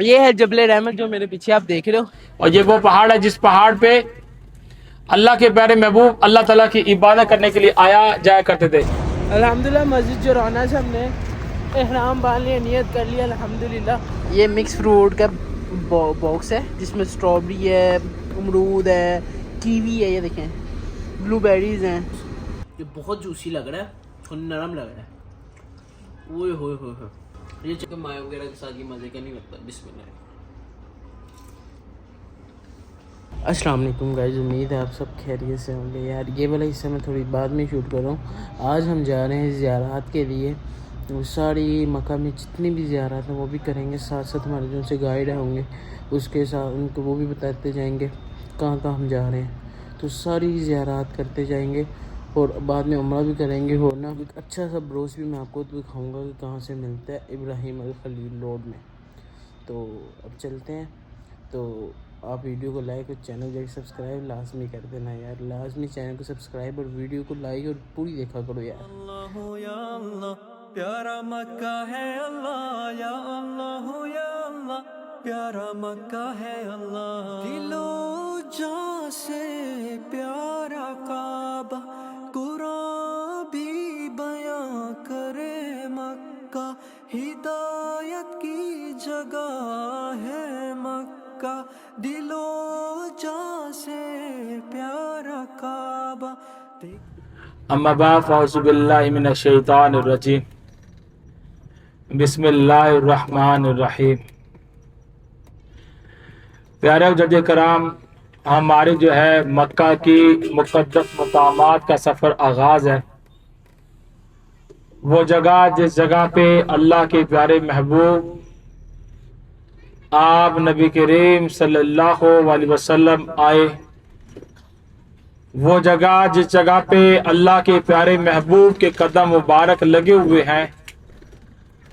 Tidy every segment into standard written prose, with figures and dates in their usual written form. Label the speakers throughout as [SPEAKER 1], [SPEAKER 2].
[SPEAKER 1] یہ ہے جبل رحمت جو میرے پیچھے آپ دیکھ رہے ہو،
[SPEAKER 2] اور یہ وہ پہاڑ ہے جس پہاڑ پہ اللہ کے پیارے محبوب اللہ تعالیٰ کی عبادت کرنے کے لیے آیا جایا کرتے تھے۔
[SPEAKER 1] الحمدللہ مسجد جورانا سے ہم نے احرام باندھ لیا، نیت کر لیا الحمدللہ۔ یہ مکس فروٹ کا باکس ہے جس میں اسٹرابری ہے، امرود ہے، کیوی ہے، یہ دیکھیں بلو بیریز ہیں۔ یہ بہت جوسی لگ رہا ہے اور نرم لگ رہا ہے۔ اوئے ہوئے ہوئے ہوئے، یہ چکن مائع وغیرہ کے ساتھ یہ مزے کا نہیں لگتا۔ بسم اللہ۔ السلام علیکم گائز، امید ہے آپ سب خیریت سے ہوں گے۔ یار یہ والا حصہ میں تھوڑی بعد میں شوٹ کر رہا ہوں۔ آج ہم جا رہے ہیں زیارات کے لیے، ساری مکہ میں جتنی بھی زیارات ہیں وہ بھی کریں گے، ساتھ ساتھ ہمارے جو سے گائیڈ ہوں گے اس کے ساتھ ان کو وہ بھی بتاتے جائیں گے کہاں کہاں ہم جا رہے ہیں، تو ساری زیارات کرتے جائیں گے اور بعد میں عمرہ بھی کریں گے۔ اور نا ایک اچھا سا بروس بھی میں آپ کو دکھاؤں گا کہ کہاں سے ملتا ہے، ابراہیم الخلیل روڈ میں۔ تو اب چلتے ہیں، تو آپ ویڈیو کو لائک اور چینل کو سبسکرائب لازمی کر دینا یار، لازمی چینل کو سبسکرائب اور ویڈیو کو لائک اور پوری دیکھا کرو یار۔
[SPEAKER 3] اللہ یا اللہ پیارا مکہ ہے اللہ، یا اللہ یا اللہ پیارا مکہ ہے اللہ، دل و جاں سے پیارا کعبہ، قرآن بھی بیاں کرے مکہ، ہدایت کی جگہ ہے مکہ، دل و جاں سے پیارا کعبہ۔
[SPEAKER 2] اما بعد فاعوذ باللہ من الشیطان الرجیم، بسم اللہ الرحمن الرحیم۔ پیارے جج کرام، ہماری جو ہے مکہ کی مقدس مقامات کا سفر آغاز ہے۔ وہ جگہ جس جگہ پہ اللہ کے پیارے محبوب آپ نبی کریم صلی اللہ علیہ وسلم آئے، وہ جگہ جس جگہ پہ اللہ کے پیارے محبوب کے قدم مبارک لگے ہوئے ہیں،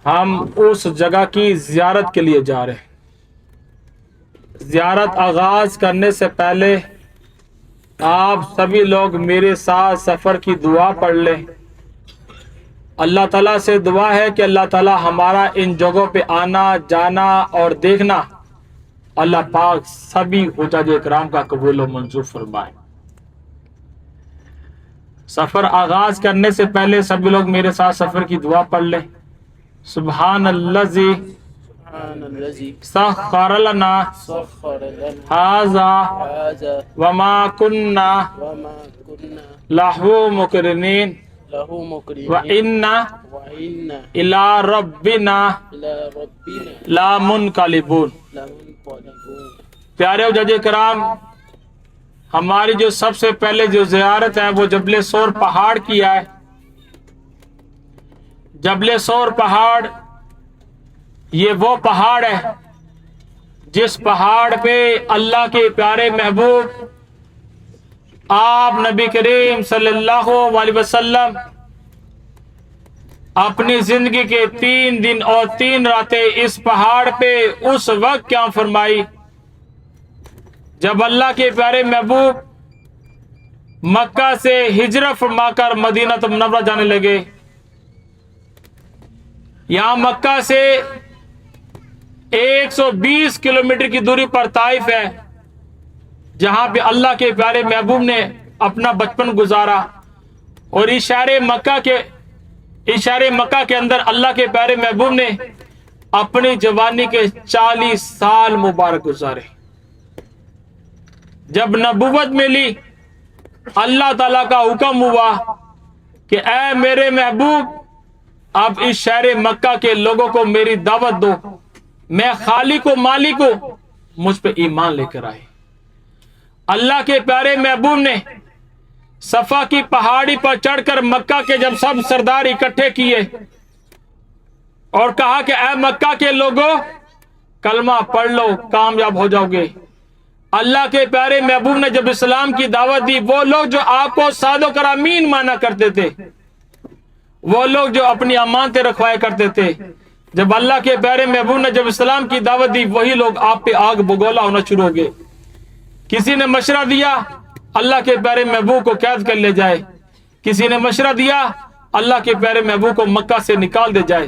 [SPEAKER 2] ہم اس جگہ کی زیارت کے لیے جا رہے ہیں۔ زیارت آغاز کرنے سے پہلے آپ سبھی لوگ میرے ساتھ سفر کی دعا پڑھ لیں۔ اللہ تعالیٰ سے دعا ہے کہ اللہ تعالیٰ ہمارا ان جگہوں پہ آنا جانا اور دیکھنا اللہ پاک سبھی حجاج اکرام کا قبول و منظور فرمائے۔ سفر آغاز کرنے سے پہلے سبھی لوگ میرے ساتھ سفر کی دعا پڑھ لیں۔ سبحان الذی سخر لنا ھذا وما کننا لہ مقرنین وَإِنَّا إِلَىٰ رَبِّنَا لَمُنْقَلِبُونَ۔ پیارے جج کرام، ہماری جو سب سے پہلے جو زیارت ہے وہ جبل سور پہاڑ کی ہے۔ جبل سور پہاڑ یہ وہ پہاڑ ہے جس پہاڑ پہ اللہ کے پیارے محبوب آپ نبی کریم صلی اللہ علیہ وسلم اپنی زندگی کے 3 دن اور 3 راتیں اس پہاڑ پہ اس وقت قیام فرمائی جب اللہ کے پیارے محبوب مکہ سے ہجرت فرما کر مدینہ منورہ جانے لگے۔ یہاں مکہ سے 120 کلومیٹر کی دوری پر طائف ہے، جہاں پہ اللہ کے پیارے محبوب نے اپنا بچپن گزارا، اور اس شہر مکہ کے اندر اللہ کے پیارے محبوب نے اپنی جوانی کے 40 سال مبارک گزارے۔ جب نبوت ملی، اللہ تعالیٰ کا حکم ہوا کہ اے میرے محبوب اب اس شہر مکہ کے لوگوں کو میری دعوت دو، میں خالق و مالک ہوں، مجھ پہ ایمان لے کر آئے۔ اللہ کے پیارے محبوب نے صفا کی پہاڑی پر چڑھ کر مکہ کے جب سب سردار اکٹھے کیے اور کہا کہ اے مکہ کے لوگوں کلمہ پڑھ لو، کامیاب ہو جاؤ گے۔ اللہ کے پیارے محبوب نے جب اسلام کی دعوت دی، وہ لوگ جو آپ کو صادق اور امین مانا کرتے تھے، وہ لوگ جو اپنی امانتیں رکھوایا کرتے تھے، جب اللہ کے پیارے محبوب نے جب اسلام کی دعوت دی، وہی لوگ آپ پہ آگ بگولا ہونا شروع ہو گئے۔ کسی نے مشورہ دیا اللہ کے پیارے محبوب کو قید کر لے جائے، کسی نے مشورہ دیا اللہ کے پیارے محبوب کو مکہ سے نکال دے جائے۔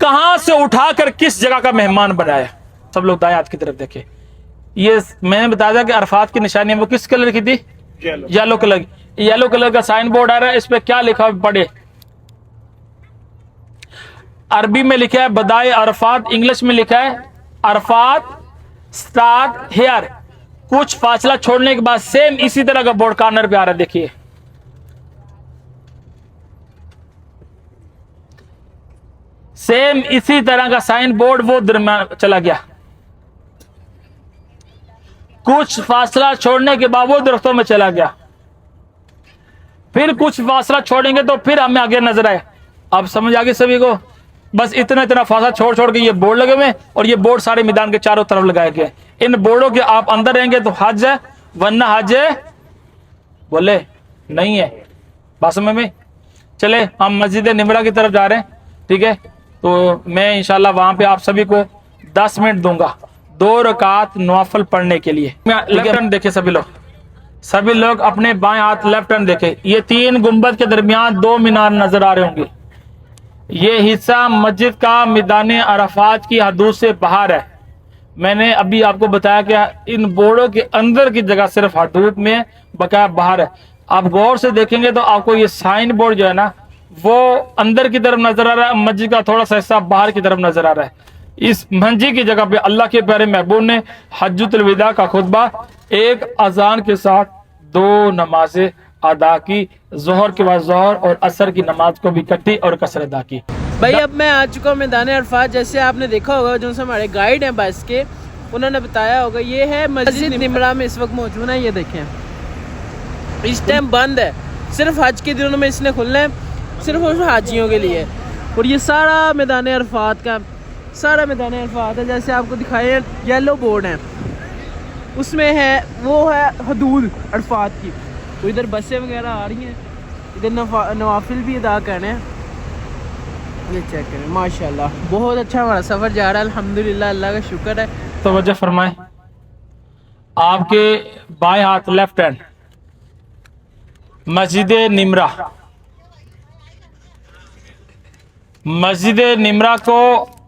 [SPEAKER 2] کہاں سے اٹھا کر کس جگہ کا مہمان بنایا. سب لوگ دائیں ہاتھ کی طرف دیکھیں. یہ میں نے بتایا تھا کہ عرفات کی نشانی وہ کس کلر کی تھی؟ Yellow colour. یلو کلر کا سائن بورڈ آ رہا ہے, اس پہ کیا لکھا پڑھے. عربی میں لکھا ہے بدائے عرفات, انگلش میں لکھا ہے عرفات سٹارٹ ہیئر. کچھ فاصلہ چھوڑنے کے بعد سیم اسی طرح کا بورڈ کارنر پہ آ رہا ہے, دیکھیے سیم اسی طرح کا سائن بورڈ وہ درمیان چلا گیا. کچھ فاصلہ چھوڑنے کے بعد وہ درختوں میں چلا گیا. پھر کچھ فاصلہ چھوڑیں گے تو پھر ہمیں آگے نظر آئے. اب سمجھ آگے سبھی کو؟ بس اتنا فاصلہ چھوڑ کے یہ بورڈ لگے ہوئے, اور یہ بورڈ سارے میدان کے چاروں طرف لگائے گئے. ان بورڈوں کے آپ اندر رہیں گے تو حج ہے, ورنہ حج بولے نہیں ہے. بات سمجھ میں؟ چلے ہم مسجد نمرہ کی طرف جا رہے ہیں, ٹھیک ہے. تو میں انشاءاللہ وہاں پہ آپ سبھی کو 10 منٹ دوں گا 2 رکعت نوافل پڑھنے کے لیے. لیفٹ ہینڈ دیکھیں سبھی لوگ اپنے بائیں ہاتھ لیفٹ ہینڈ دیکھیں. یہ 3 گنبد کے درمیان 2 مینار نظر آ رہے ہوں گے. یہ حصہ مسجد کا میدان عرفات کی حدود سے باہر ہے. میں نے ابھی آپ کو بتایا کہ ان بورڈوں کے اندر کی جگہ صرف حدود میں, بقایا باہر ہے. آپ غور سے دیکھیں گے تو آپ کو یہ سائن بورڈ جو ہے نا وہ اندر کی طرف نظر آ رہا ہے, مسجد کا تھوڑا سا حصہ باہر کی طرف نظر آ رہا ہے. اس منجی کی جگہ پہ اللہ کے پیارے محبوب نے حجۃ الوداع کا خطبہ ایک اذان کے ساتھ 2 نمازیں ادا کی, ظہر کے بعد ظہر اور عصر کی نماز کو بھی اکٹھی اور قصر ادا کی.
[SPEAKER 1] بھائی اب میں آ چکا ہوں میدان عرفات. جیسے آپ نے دیکھا ہوگا جو ہمارے گائیڈ ہیں بس کے, انہوں نے بتایا ہوگا یہ ہے مسجد نمرہ میں اس وقت موجود ہے. یہ دیکھیں اس ٹائم بند ہے, صرف حج کے دنوں میں اس نے کھلنا ہے, صرف اس حاجیوں کے لیے. اور یہ سارا میدان عرفات کا سارا میدان عرفات ہے. جیسے آپ کو دکھائے یلو بورڈ ہیں, اس میں ہے وہ ہے حدود عرفات کی. تو ادھر بسیں وغیرہ آ رہی ہیں, ادھر نوافل بھی ادا کرنے ہیں. یہ چیک کریں ماشاءاللہ بہت اچھا ہمارا سفر جا رہا ہے الحمدللہ, اللہ کا شکر ہے.
[SPEAKER 2] توجہ فرمائیں, آپ کے بائیں ہاتھ لیفٹ ہینڈ مسجد نمرہ. مسجد نمرہ کو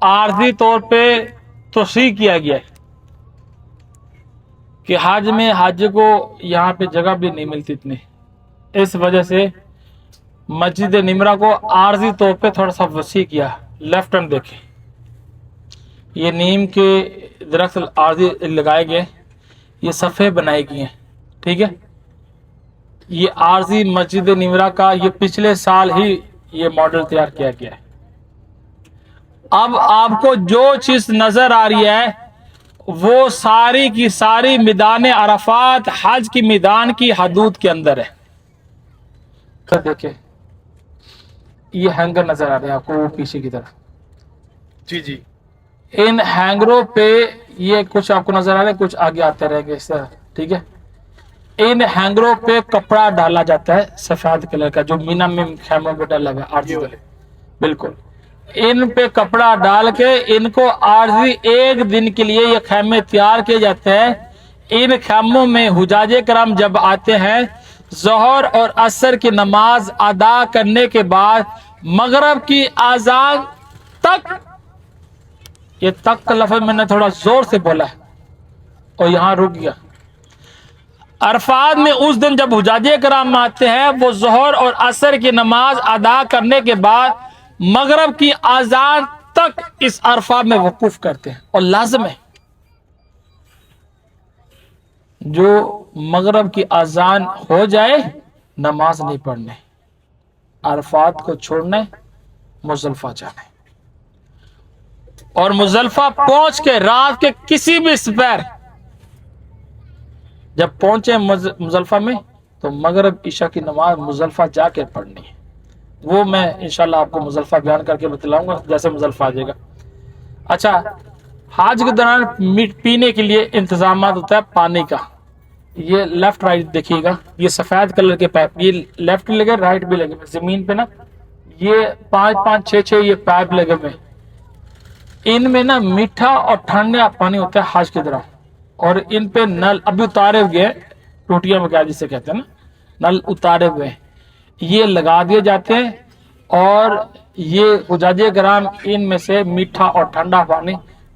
[SPEAKER 2] عارضی طور پہ توسیع کیا گیا ہے کہ حج میں حج کو یہاں پہ جگہ بھی نہیں ملتی اتنی, اس وجہ سے مسجد نمرہ کو عارضی طور پہ تھوڑا سا وسیع کیا. لیفٹ ہینڈ دیکھیں, یہ نیم کے درخت عارضی لگائے گئے, یہ صفحے بنائے گئے ہیں, ٹھیک ہے. یہ عارضی مسجد نمرہ کا یہ پچھلے سال ہی یہ ماڈل تیار کیا گیا ہے. اب آپ کو جو چیز نظر آ رہی ہے وہ ساری کی ساری میدان عرفات حج کی میدان کی حدود کے اندر ہے. دیکھیں یہ ہینگر نظر آ رہے ہیں آپ کو وہ پیچھے کی طرف,
[SPEAKER 4] جی
[SPEAKER 2] ان ہینگروں پہ یہ کچھ آپ کو نظر آ رہا ہے, کچھ آگے آتے رہیں گے اس طرح, ٹھیک ہے. ان ہینگروں پہ کپڑا ڈالا جاتا ہے سفید کلر کا, جو مینا میں خیموں پہ ڈالا گیا عارضی, بالکل. ان پہ کپڑا ڈال کے ان کو عارضی 1 دن کے لیے یہ خیمے تیار کیے جاتے ہیں. ان خیموں میں حجاج کرام جب آتے ہیں ظہر اور عصر کی نماز ادا کرنے کے بعد مغرب کی اذان تک, یہ تک کا لفظ میں نے تھوڑا زور سے بولا ہے اور یہاں رک گیا. عرفات میں اس دن جب حجاج کرام آتے ہیں وہ ظہر اور عصر کی نماز ادا کرنے کے بعد مغرب کی اذان تک اس عرفات میں وقوف کرتے ہیں. اور لازم ہے جو مغرب کی اذان ہو جائے نماز نہیں پڑھنے, عرفات کو چھوڑنے, مزدلفہ جانے, اور مزدلفہ پہنچ کے رات کے کسی بھی سپہر جب پہنچے مزدلفہ میں تو مغرب عشاء کی نماز مزدلفہ جا کے پڑھنی ہے. وہ میں انشاءاللہ آپ کو مزدلفہ بیان کر کے بتلاؤں گا جیسے مزدلفہ آ جائے گا. اچھا, حج کے دوران پینے کے لیے انتظامات ہوتا ہے پانی کا. یہ لیفٹ رائٹ دیکھیے گا, یہ سفید کلر کے پائپ, یہ لیفٹ لگے رائٹ بھی لگے ہوئے زمین پہ نا, یہ 5 6 یہ پائپ لگے ہوئے. ان میں نا میٹھا اور ٹھنڈا پانی ہوتا ہے حج کے دوران, اور ان پہ نل ابھی اتارے ہوئے ہیں, ٹوٹیاں وغیرہ جسے کہتے ہیں نا, نل اتارے ہوئے ہیں, یہ لگا دیے جاتے ہیں. اور یہ حجاج کرام ان میں سے میٹھا اور ٹھنڈا پانی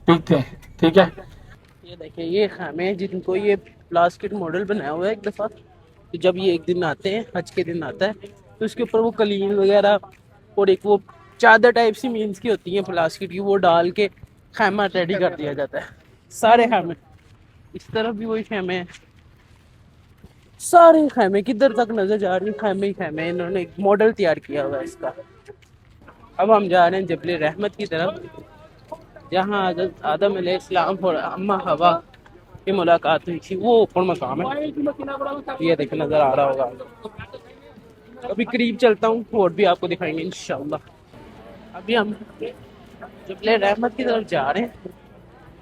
[SPEAKER 2] پیتے ہیں. ٹھیک ہے.
[SPEAKER 1] یہ دیکھیں یہ خیمے ہیں جن کو یہ پلاسٹک ماڈل بنایا ہوا ہے ایک دفعہ. تو جب یہ ایک دن آتے ہیں حج کے دن آتا ہے تو اس کے اوپر وہ قلین وغیرہ اور ایک وہ چادر ٹائپ سی مینس کی ہوتی ہیں پلاسٹک کی, وہ ڈال کے خیمہ ریڈی کر دیا جاتا ہے. سارے خیمے اس طرف بھی وہی خیمے ہیں, سارے خیمے کدھر تک نظر جا رہی ہیں خیمے ہی خیمے. انہوں نے ایک ماڈل تیار کیا ہوا ہے اس کا. اب ہم جا رہے ہیں جبل رحمت کی طرف, جہاں حضرت آدم علیہ السلام اور اماں حوا کی ملاقات ہوئی تھی. وہ اوپر مقام ہے, یہ دیکھ نظر آ رہا ہوگا. ابھی قریب چلتا ہوں اور بھی آپ کو دکھائیں گے انشاءاللہ. ابھی ہم جبل رحمت کی طرف جا رہے ہیں.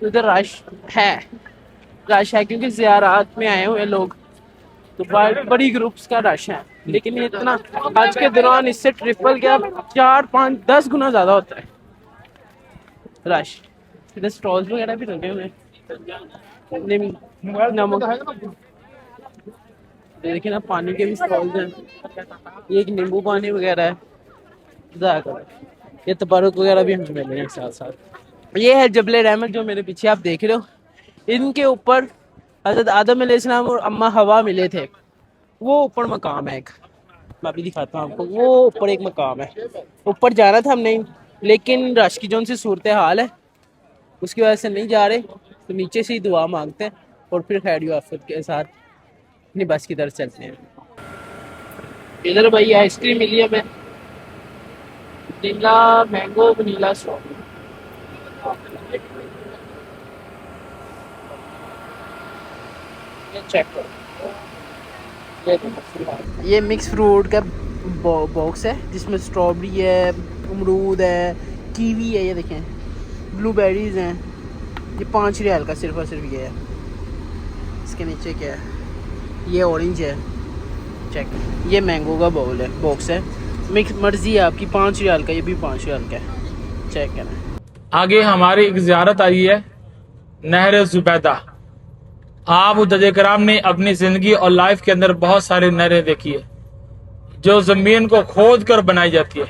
[SPEAKER 1] ادھر رش ہے کیونکہ زیارات میں آئے ہوئے لوگ, تو بڑی گروپس کا رش ہے. لیکن یہ اتنا آج کے دوران اس سے ٹرپل کیا 4 5 10 گنا زیادہ ہوتا ہے رش. ادھر سٹالز وغیرہ بھی لگے ہوئے ہیں. نمک دیکھیں نا, پانی کے بھی سٹالز ہیں. یہ ایک نیمبو پانی وغیرہ ہے. یہ تبرک وغیرہ بھی ہمیں مل رہے ہیں ساتھ ساتھ. یہ ہے جبل رحمت جو میرے پیچھے آپ دیکھ رہے ہو. ان کے اوپر حضرت آدم علیہ السلام اور اماں حوا ملے تھے. وہ اوپر مقام ہے ایک, میں ابھی دکھاتا ہوں آپ کو. وہ اوپر ایک مقام ہے, اوپر جانا تھا ہم نے, لیکن رش کی جون سی صورتحال ہے اس کی وجہ سے نہیں جا رہے. تو نیچے سے ہی دعا مانگتے ہیں اور پھر خیر و عافیت کے ساتھ اپنی بس کی طرف چلتے ہیں. ادھر بھائی آئس کریم ملی ہمیں, vanilla mango vanilla strawberry. Check کرو, یہ مکس فروٹ کا باکس ہے جس میں اسٹرابیری ہے, امرود ہے, کیوی ہے, یہ دیکھیں بلو بیریز ہیں. یہ 5 ریال کا صرف اور صرف یہ ہے. اس کے نیچے کیا ہے, یہ اورنج ہے. چیک, یہ مینگو کا باؤل ہے, باکس ہے. مکس مرضی ہے آپ کی, 5 ریال کا, یہ بھی 5 ریال کا ہے. چیک کریں.
[SPEAKER 2] آگے ہماری ایک زیارت آئی ہے نہر زبیدہ. آپ حجاج کرام نے اپنی زندگی اور لائف کے اندر بہت سارے نہریں دیکھی ہے جو زمین کو کھود کر بنائی جاتی ہے.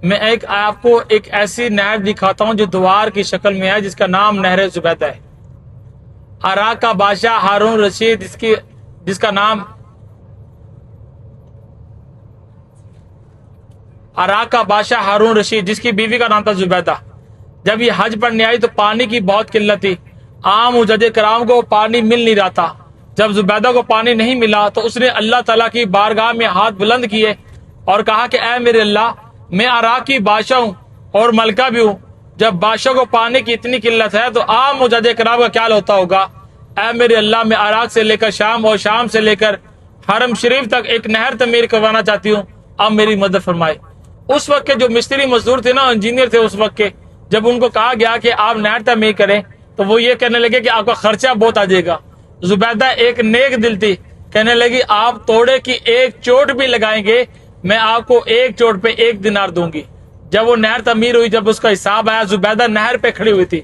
[SPEAKER 2] میں آپ کو ایک ایسی نہر دکھاتا ہوں جو دوار کی شکل میں ہے, جس کا نام نہر زبیدہ ہے. عراق کا بادشاہ ہارون رشید جس کا نام عراق کا بادشاہ ہارون رشید جس کی بیوی کا نام تھا زبیدہ, جب یہ حج پڑھنے آئی تو پانی کی بہت قلت تھی. عام حجاج کرام کو پانی مل نہیں رہا تھا. جب زبیدہ کو پانی نہیں ملا تو اس نے اللہ تعالیٰ کی بارگاہ میں ہاتھ بلند کیے اور کہا کہ اے میرے اللہ, میں عراق کی بادشاہ ہوں اور ملکہ بھی ہوں. جب بادشاہ کو پانی کی اتنی قلت ہے تو عام حجاج کرام کا کیا ہوتا ہوگا. اے میرے اللہ, میں عراق سے لے کر شام اور شام سے لے کر حرم شریف تک ایک نہر تعمیر کروانا چاہتی ہوں, اب میری مدد فرمائے. اس وقت کے جو مستری مزدور تھے نا, انجینئر تھے اس وقت کے, جب ان کو کہا گیا کہ آپ نہر تعمیر کریں تو وہ یہ کہنے لگے کہ آپ کا خرچہ بہت آ جائے گا. زبیدہ ایک نیک دل تھی, کہنے لگی آپ توڑے کی ایک چوٹ بھی لگائیں گے میں آپ کو ایک چوٹ پہ 1 دینار دوں گی. جب وہ نہر تعمیر ہوئی, جب اس کا حساب آیا, زبیدہ نہر پہ کھڑی ہوئی تھی.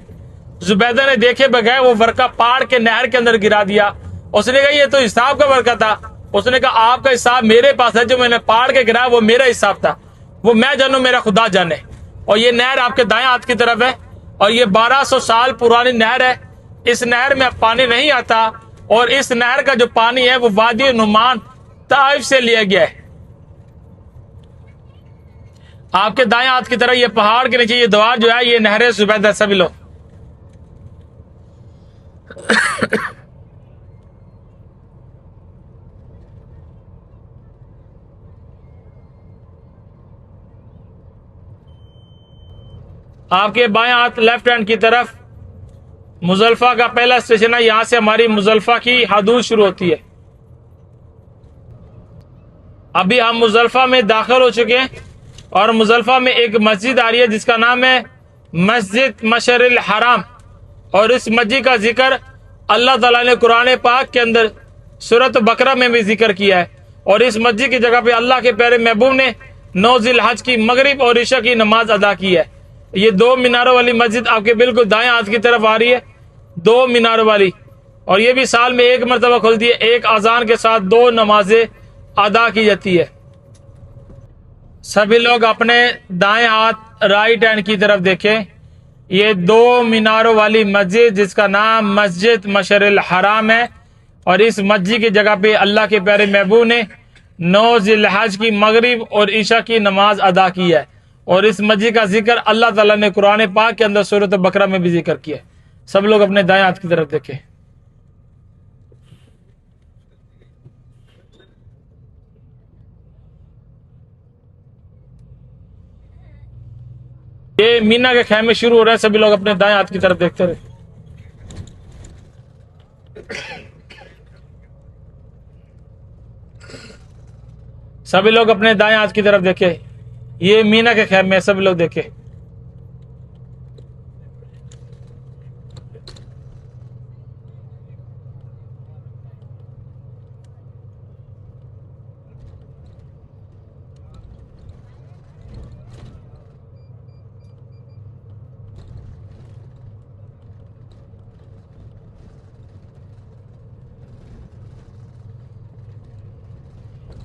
[SPEAKER 2] زبیدہ نے دیکھے بغیر وہ ورقہ پاڑ کے نہر کے اندر گرا دیا. اس نے کہا یہ تو حساب کا ورقہ تھا. اس نے کہا آپ کا حساب میرے پاس ہے, جو میں نے پاڑ کے گرایا وہ میرا حساب تھا, وہ میں جانوں میرا خدا جانے. اور یہ نہر آپ کے دائیں ہاتھ کی طرف ہے, اور یہ 1200 سال پرانی نہر ہے. اس نہر میں اب پانی نہیں آتا, اور اس نہر کا جو پانی ہے وہ وادی نعمان طائف سے لیا گیا ہے. آپ کے دائیں ہاتھ کی طرف یہ پہاڑ کے نیچے یہ دوار جو ہے, یہ نہر زبیدہ. سبھی لوگ آپ کے بائیں ہاتھ لیفٹ ہینڈ کی طرف مزدلفہ کا پہلا اسٹیشن ہے. یہاں سے ہماری مزدلفہ کی حدود شروع ہوتی ہے. ابھی ہم مزدلفہ میں داخل ہو چکے ہیں, اور مزدلفہ میں ایک مسجد آ رہی ہے جس کا نام ہے مسجد مشعر الحرام. اور اس مسجد کا ذکر اللہ تعالیٰ نے قرآن پاک کے اندر سورۃ بقرہ میں بھی ذکر کیا ہے. اور اس مسجد کی جگہ پہ اللہ کے پیارے محبوب نے 9 ذی الحج کی مغرب اور عشاء کی نماز ادا کی ہے. یہ 2 میناروں والی مسجد آپ کے بالکل دائیں ہاتھ کی طرف آ رہی ہے, 2 میناروں والی. اور یہ بھی سال میں 1 مرتبہ کھلتی ہے, ایک اذان کے ساتھ 2 نمازیں ادا کی جاتی ہے. سبھی لوگ اپنے دائیں ہاتھ رائٹ ہینڈ کی طرف دیکھیں. یہ 2 میناروں والی مسجد جس کا نام مسجد مشعر الحرام ہے، اور اس مسجد کی جگہ پہ اللہ کے پیارے محبوب نے 9 ذی الحج کی مغرب اور عشاء کی نماز ادا کی ہے. اور اس مسجد کا ذکر اللہ تعالیٰ نے قرآن پاک کے اندر سورۃ بقرہ میں بھی ذکر کیا ہے. سب لوگ اپنے دائیں ہاتھ کی طرف دیکھیں. یہ مینا کے خیمے شروع ہو رہے ہیں. سبھی لوگ اپنے دائیں ہاتھ کی طرف دیکھتے رہے. سبھی لوگ اپنے دائیں ہاتھ کی طرف دیکھیں. یہ مینا کے خیمے ہیں. سبھی لوگ دیکھیں.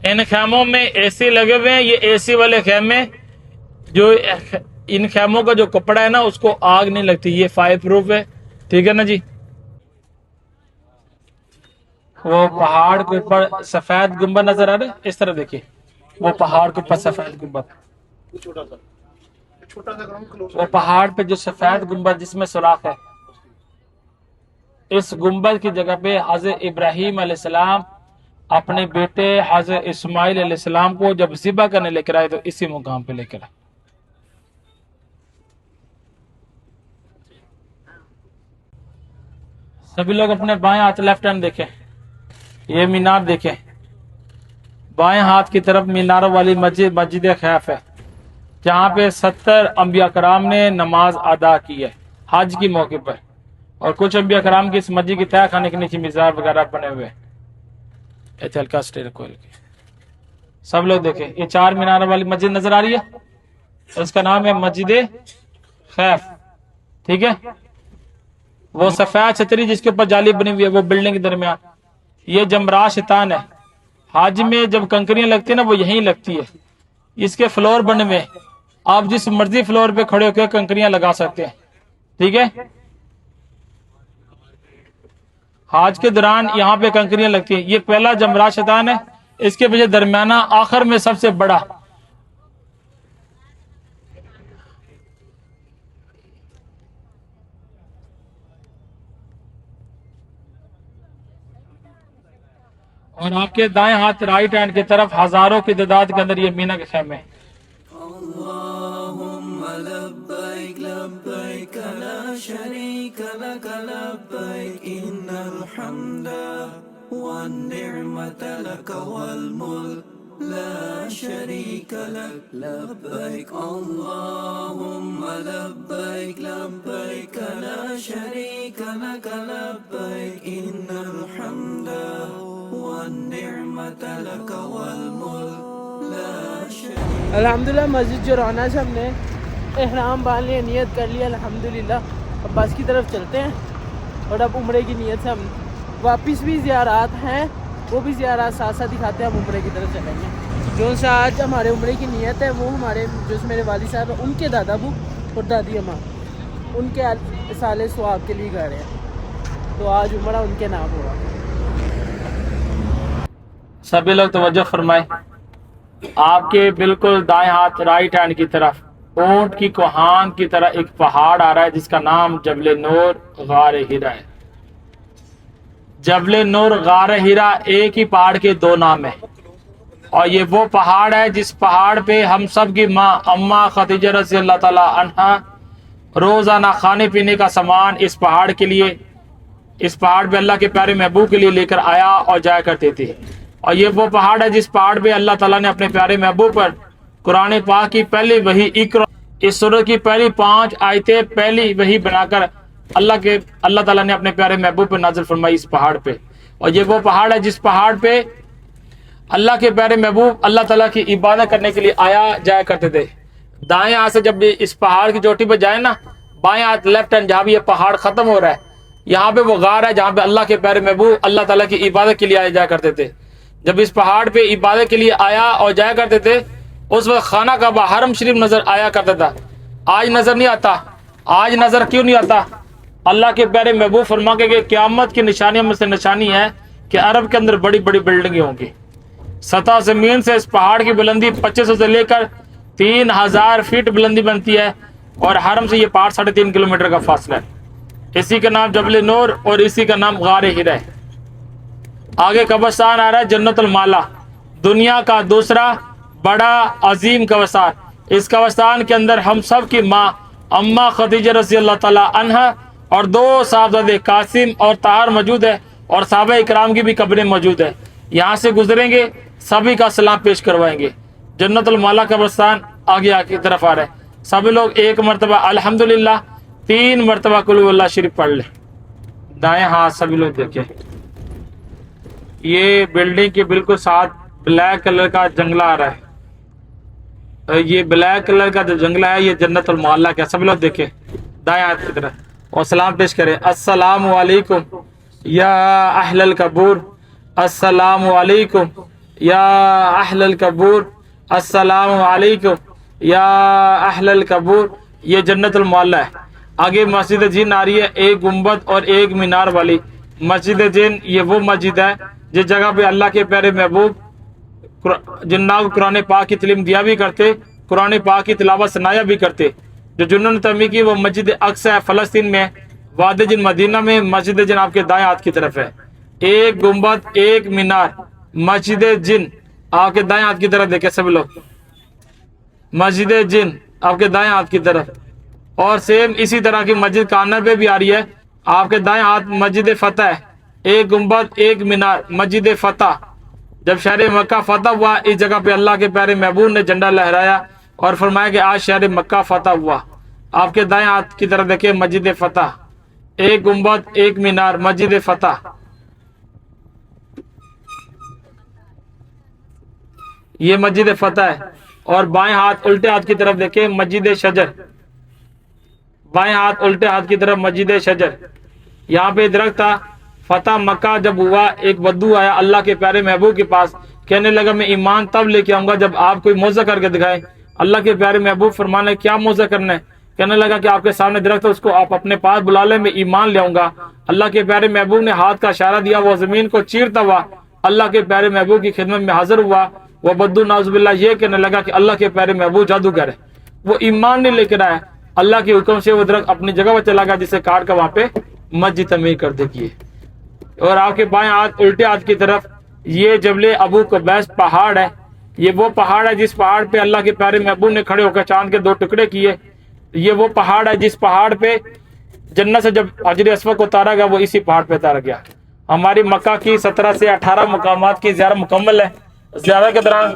[SPEAKER 2] ان خیموں میں اے سی لگے ہوئے ہیں. یہ اے سی والے خیمے جو ان خیموں کا جو کپڑا ہے نا اس کو آگ نہیں لگتی. یہ فائر پروف ہے. ٹھیک ہے نا جی. وہ پہاڑ کے اوپر سفید گنبد نظر آ رہا ہے. اس طرح دیکھیے وہ پہاڑ کے اوپر سفید گنبد. وہ پہاڑ پہ جو سفید گنبد جس میں سوراخ ہے، اس گنبد کی جگہ پہ حضرت ابراہیم علیہ السلام اپنے بیٹے حضرت اسماعیل علیہ السلام کو جب ذبح کرنے لے کر آئے تو اسی مقام پہ لے کر آئے. سبھی لوگ اپنے بائیں ہاتھ لیفٹ ہینڈ دیکھیں. یہ مینار دیکھیں. بائیں ہاتھ کی طرف میناروں والی مسجد مسجد خیف ہے، جہاں پہ 70 انبیاء کرام نے نماز ادا کی ہے حج کی موقع پر. اور کچھ انبیاء کرام کی اس مسجد کی تہہ خانے کے نیچے مزار وغیرہ بنے ہوئے. ہلکا سٹیئر کوئل کی. سب لوگ دیکھیں. یہ 4 میناروں والی مسجد نظر آ رہی ہے، اس کا نام ہے مسجد خیف. ٹھیک ہے. وہ سفید چھتری جس کے اوپر جالی بنی ہوئی ہے وہ بلڈنگ کے درمیان. یہ جمرات شیطان ہے. حج میں جب کنکریاں لگتی ہیں نا وہ یہیں لگتی ہے. اس کے فلور بنے ہوئے، آپ جس مرضی فلور پہ کھڑے ہو کے کنکریاں لگا سکتے ہیں. ٹھیک ہے. حج کے دوران یہاں پہ کنکریاں لگتی ہیں. یہ پہلا جمرات شیطان ہے. اس کے پیچھے درمیانہ آخر میں سب سے بڑا. اور آپ کے دائیں ہاتھ رائٹ ہینڈ کی طرف ہزاروں کی تعداد کے اندر یہ مینا کے خیمے.
[SPEAKER 3] اللهم لبيك لبيك لا شريك لك لبيك إن الحمد والنعمة لك والملك لا شريك لك لبيك اللهم لبيك لبيك لا شريك لك لبيك إن الحمد والنعمة لك والملك لا شريك.
[SPEAKER 1] الحمدللہ مسجد جو رونا سے ہم نے احرام باندھ لیا، نیت کر لیا الحمدللہ. اب بس کی طرف چلتے ہیں اور اب عمرے کی نیت سے ہم واپس بھی زیارات ہیں، وہ بھی زیارات ساتھ ساتھ دکھاتے ہیں. ہم عمرے کی طرف چلیں گے. جو سا آج ہمارے عمرے کی نیت ہے وہ ہمارے جو میرے والد صاحب ہیں ان کے دادا ابو اور دادی اماں ان کے سال ثواب کے لیے گئے ہیں، تو آج عمرہ ان کے نام ہوا.
[SPEAKER 2] سبھی لوگ توجہ فرمائیں. آپ کے بالکل دائیں ہاتھ رائٹ ہینڈ کی طرف اونٹ کی کوہان کی طرح ایک پہاڑ آ رہا ہے جس کا نام جبل نور غار ہیرا ہے. جبل نور غار ہیرا ایک ہی پہاڑ کے 2 نام ہیں، اور یہ وہ پہاڑ ہے جس پہاڑ پہ ہم سب کی ماں اماں خدیجہ رضی اللہ تعالی عنہا روزانہ کھانے پینے کا سامان اس پہاڑ کے لیے، اس پہاڑ پہ اللہ کے پیارے محبوب کے لیے لے کر آیا اور جایا کرتے تھے. اور یہ وہ پہاڑ ہے جس پہاڑ پہ اللہ تعالیٰ نے اپنے پیارے محبوب پر قرآن پاک کی پہلی وحی اقرا، اس سورت کی پہلی 5 آیتیں پہلی وحی بنا کر اللہ تعالیٰ نے اپنے پیارے محبوب پر نازل فرمائی اس پہاڑ پہ. اور یہ وہ پہاڑ ہے جس پہاڑ پہ اللہ کے پیارے محبوب اللہ تعالیٰ کی عبادت کرنے کے لیے آیا جایا کرتے تھے. دائیں ہاتھ سے جب اس پہاڑ کی چوٹی پہ جائے نا، بائیں ہاتھ لیفٹ ہینڈ جہاں بھی یہ پہاڑ ختم ہو رہا ہے، یہاں پہ وہ غار ہے جہاں پہ اللہ کے پیارے محبوب اللہ تعالیٰ کی عبادت کے لیے آیا جایا کرتے تھے. جب اس پہاڑ پہ عبادت کے لیے آیا اور جایا کرتے تھے، اس وقت خانہ کعبہ حرم شریف نظر آیا کرتا تھا. آج نظر نہیں آتا. آج نظر کیوں نہیں آتا؟ اللہ کے پیارے محبوب فرما کے کہ قیامت کی نشانیوں میں سے نشانی ہے کہ عرب کے اندر بڑی بڑی بلڈنگیں ہوں گی. سطح زمین سے اس پہاڑ کی بلندی 2500 سے لے کر 3000 فیٹ بلندی بنتی ہے، اور حرم سے یہ پہاڑ 3.5 کلومیٹر کا فاصلہ ہے. اسی کا نام جبل نور اور اسی کا نام غار ہرا ہے. آگے قبرستان آ رہا ہے جنت المالا، دنیا کا دوسرا بڑا عظیم قبرستان. اس قبرستان کے اندر ہم سب کی ماں اماں خدیجہ رضی اللہ تعالی عنہا اور 2 صاحبزادے قاسم اور طاہر موجود ہے، اور صحابہ اکرام کی بھی قبریں موجود ہے. یہاں سے گزریں گے، سبھی کا سلام پیش کروائیں گے. جنت المالا قبرستان آگے کی طرف آ رہا ہے. سبھی لوگ ایک مرتبہ الحمدللہ 3 مرتبہ قل هو اللہ شریف پڑھ لیں. دائیں ہاتھ سبھی لوگ دیکھیں. یہ بلڈنگ کے بالکل ساتھ بلیک کلر کا جنگلہ آ رہا ہے. یہ بلیک کلر کا جو جنگلہ ہے یہ جنت المعلا کا. سب لوگ دیکھیں دائیں ہاتھ کی طرف اور سلام پیش کریں. السلام علیکم یا اہل القبور، السلام علیکم یا اہل القبور، السلام علیکم یا اہل القبور. یہ جنت المعلا ہے. آگے مسجد جن آ رہی ہے، ایک گنبد اور ایک مینار والی مسجد جن. یہ وہ مسجد ہے جس جگہ پہ اللہ کے پیارے محبوب جنات کو قرآن پاک کی تعلیم دیا بھی کرتے، قرآن پاک کی تلاوت سنایا بھی کرتے. جو جنہوں نے تعمیر کی وہ مسجد اقصی ہے، فلسطین میں، وادی جن مدینہ میں. مسجد جن آپ کے دائیں ہاتھ کی طرف ہے. ایک گنبد ایک مینار مسجد جن آپ کے دائیں ہاتھ کی طرف دیکھیں سب لوگ. مسجد جن آپ کے دائیں ہاتھ کی طرف. اور سیم اسی طرح کی مسجد کانر پہ بھی آ رہی ہے آپ کے دائیں ہاتھ. مسجد فتح ہے، ایک گنبد ایک مینار مسجد فتح. جب شہر مکہ فتح ہوا اس جگہ پہ اللہ کے پیارے محبوب نے جھنڈا لہرایا اور فرمایا کہ آج شہر مکہ فتح ہوا. آپ کے دائیں ہاتھ کی طرف دیکھیں مسجد فتح، ایک گنبد ایک مینار مسجد فتح. یہ مسجد فتح ہے. اور بائیں ہاتھ الٹے ہاتھ کی طرف دیکھیں مسجد شجر. بائیں ہاتھ الٹے ہاتھ کی طرف مسجد شجر. یہاں پہ درخت تھا. فتح مکہ جب ہوا ایک بدو آیا اللہ کے پیارے محبوب کے پاس، کہنے لگا میں ایمان تب لے کے آؤں گا جب آپ کوئی موعظہ کر کے دکھائیں. اللہ کے پیارے محبوب فرمانے کیا موعظہ کرنا ہے؟ کہنے لگا کہ آپ کے سامنے درخت ہے، اس کو آپ اپنے پاس بلا لیں، میں ایمان لے آؤں گا. اللہ کے پیارے محبوب نے ہاتھ کا اشارہ دیا، وہ زمین کو چیرتا ہوا اللہ کے پیارے محبوب کی خدمت میں حاضر ہوا. وہ بدو نعوذ باللہ یہ کہنے لگا کہ اللہ کے پیارے محبوب جادوگر ہے. وہ ایمان نہیں لے کر آیا. اللہ کے حکم سے وہ درخت اپنی جگہ پر چلا گیا جسے کاٹ کر وہاں پہ مسجد تعمیر کر دی گئی. اور آپ کے بائیں ہاتھ الٹے ہاتھ کی طرف یہ جبل ابو قبیس پہاڑ ہے. یہ وہ پہاڑ ہے جس پہاڑ پہ اللہ کے پیارے محبوب نے کھڑے ہو کر چاند کے 2 ٹکڑے کیے. یہ وہ پہاڑ ہے جس پہاڑ پہ جنت سے جب حجر اسود کو اتارا گیا وہ اسی پہاڑ پہ اتارا گیا. ہماری مکہ کی 17 سے 18 مقامات کی زیارت مکمل ہے. زیارت کے دوران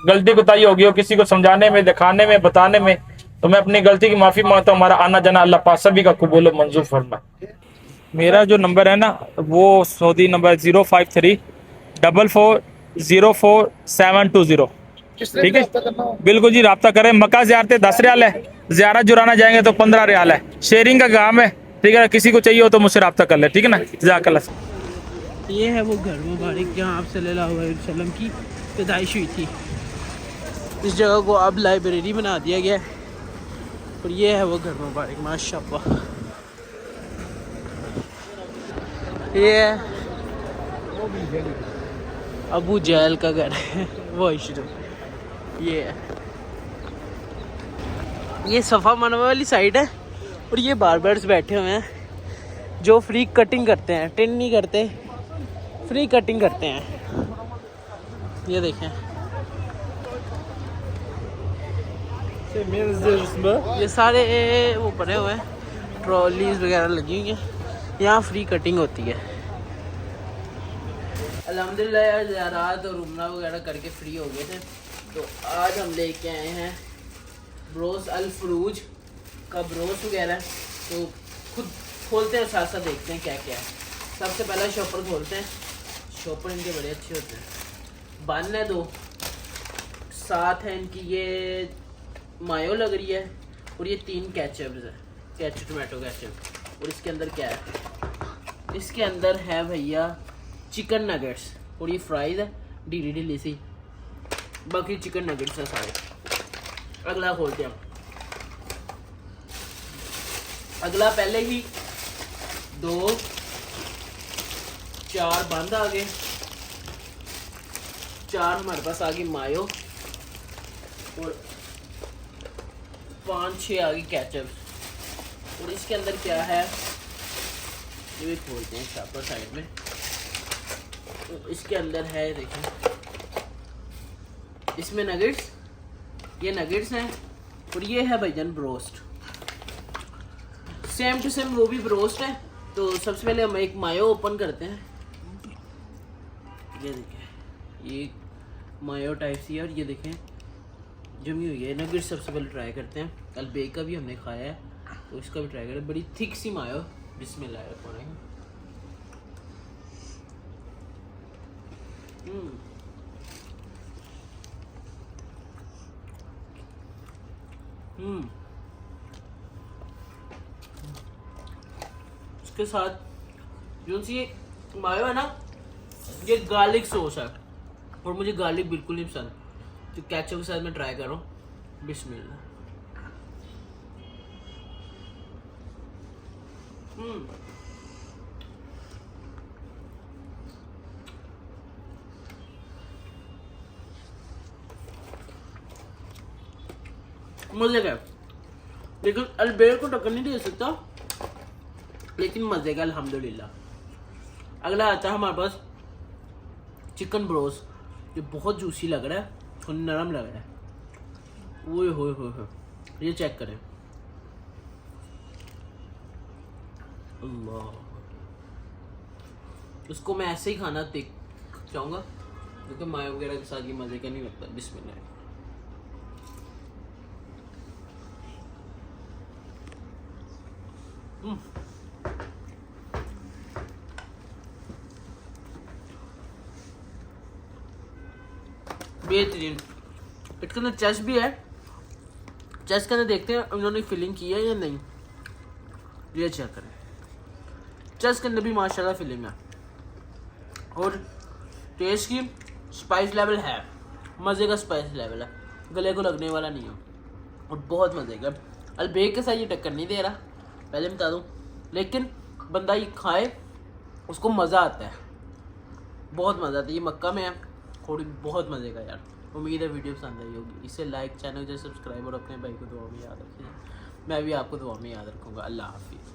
[SPEAKER 2] غلطی کوتاہی ہوگی ہو کسی کو سمجھانے میں، دکھانے میں، بتانے میں، تو میں اپنی غلطی کی معافی مانگتا ہوں. ہمارا آنا جانا اللہ پاک سبھی کا قبول و منظور فرمائے. میرا جو نمبر ہے نا وہ سعودی نمبر 05344040720. ٹھیک ہے بالکل جی، رابطہ کریں. مکہ زیارتیں 10 ریال ہے، زیارت جورانا جائیں گے تو 15 ریال ہے. شیئرنگ کا کام ہے. ٹھیک ہے، کسی کو چاہیے ہو تو مجھ سے رابطہ کر لیں. ٹھیک ہے نا، جزاک اللہ.
[SPEAKER 1] یہ ہے وہ گھر مبارک جہاں آپ صلی اللہ علیہ وسلم کی پیدائش ہوئی تھی. اس جگہ کو اب لائبریری بنا دیا گیا ہے. اور یہ ہے وہ گھر مبارک ماشاء اللہ. یہ ہے ابو جہل کا گھر ہے وہ عشرت. یہ ہے، یہ صفا مروا والی سائڈ ہے. اور یہ باربرز بیٹھے ہوئے ہیں جو فری کٹنگ کرتے ہیں، ٹن نہیں کرتے، فری کٹنگ کرتے ہیں. یہ دیکھیں یہ سارے وہ بنے ہوئے ہیں، ٹرالیز وغیرہ لگی ہوئی ہیں. یہاں فری کٹنگ ہوتی ہے. الحمدللہ یار زیارات اور عمرہ وغیرہ کر کے فری ہو گئے تھے، تو آج ہم لے کے آئے ہیں بروس الفروج کا بروس وغیرہ. تو خود کھولتے ہیں اور ساتھ ساتھ دیکھتے ہیں کیا کیا ہے. سب سے پہلا شاپر کھولتے ہیں. شاپر ان کے بڑے اچھے ہوتے ہیں. بن ہے 2، ساتھ ہے ان کی یہ مایو لگ رہی ہے، اور یہ 3 کیچپز ہے، کیچپ ٹومیٹو کیچپ. اور اس کے اندر کیا ہے؟ اس کے اندر ہے بھیا چکن نگٹس، اور یہ فرائز ہے ڈھیلی ڈھیلی سی. باقی چکن نگٹس ہے سارے. اگلا کھولتے ہیں. اگلا پہلے ہی 2 4 بند آ گئے, 4 ہمارے پاس آ گئی مایو, اور 5 6 آ گئی کیچپ. اور اس کے اندر کیا ہے یہ بھی کھولتے ہیں شاپر سائڈ میں. اس کے اندر ہے دیکھیں, اس میں نگیٹس, یہ نگیٹس ہیں, اور یہ ہے بھائی جان بروسٹ, سیم ٹو سیم وہ بھی بروسٹ ہے. تو سب سے پہلے ہم ایک مایو اوپن کرتے ہیں. یہ دیکھیں یہ مایو ٹائپ سی ہے, اور یہ دیکھیں جمی ہوئی ہے. نگیٹس سب سے پہلے ٹرائی کرتے ہیں. البیک کا بھی ہم نے کھایا ہے تو اس کا بھی ٹرائی کریں. بڑی تھک سی مایو, بسم اللہ الرحمن الرحیم. اس کے ساتھ جو سی مایو ہے نا, یہ گارلک سوس ہے, اور مجھے گارلک بالکل نہیں پسند. تو کیچپ کے ساتھ میں ٹرائی کر رہا ہوں. بسم اللہ. مزے کا, لیکن البیر کو ٹکر نہیں دے سکتا, لیکن مزے کا الحمدللہ. اگلا آتا ہے ہمارے پاس چکن بروس, جو بہت جوسی لگ رہا ہے اور نرم لگ رہا ہے. اوئے ہوئے ہوئے ہوئے, یہ چیک کریں. اللہ, اس کو میں ایسے ہی کھانا چاہوں گا کیونکہ مایو وغیرہ کے ساتھ یہ مزے کا نہیں لگتا. بسم اللہ. بہترین. اس کے اندر چیسٹ بھی ہے, چیسٹ کے اندر دیکھتے ہیں انہوں نے فلنگ کی ہے یا نہیں. یہ چیک کریں, چیسٹ کے اندر بھی ماشاءاللہ فلنگ ہے. اور ٹیسٹ کی اسپائس لیول ہے, مزے کا اسپائس لیول ہے, گلے کو لگنے والا نہیں ہے, اور بہت مزے کا. البیک کے ساتھ یہ ٹکر نہیں دے رہا, پہلے بتا دوں, لیکن بندہ یہ کھائے اس کو مزہ آتا ہے, بہت مزہ آتا ہے. یہ مکہ میں ہے, تھوڑی بہت مزے کا یار. امید ہے ویڈیو پسند آئی ہوگی. اسے لائک, چینل سے سبسکرائب, اور اپنے بھائی کو دعا میں یاد رکھیے. میں بھی آپ کو دعا میں یاد رکھوں گا. اللہ حافظ.